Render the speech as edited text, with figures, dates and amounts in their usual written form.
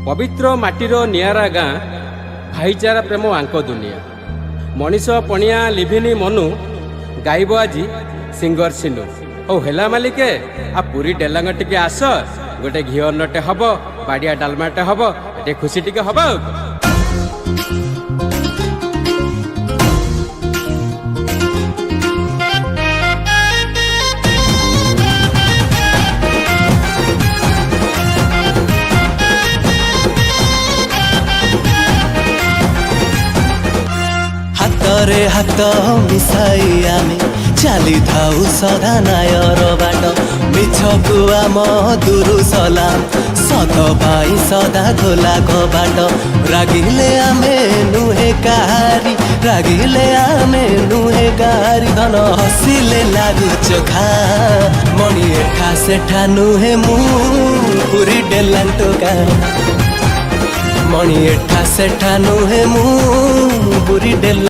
पवित्र माटीर नियारा गाँ भाईचारा प्रेम आंक दुनिया मनीष पणिया लिभिनी मनु गाइब आज सिंगर सिनु ओ हेला मालिके आ पूरी डेलांग टिके आस गोटे घी अन्नटे हब बाड़िया डालमाटे हब एटे खुशी टिके हब। हातरे हात मिसाई आमे चाली थाऊ सदा नायर बाट मिछकु आम दुरु सलाम सत भाई सदा खोला बाट रागिले आमे नुहे काहारी रागिले आमे नुहे गारी धन हसिले लागु चोखा मणि एठा सेठा नुहे मु पुरी डेलांटोका मणि एठा सेठा नुहे मु पुरी डेला।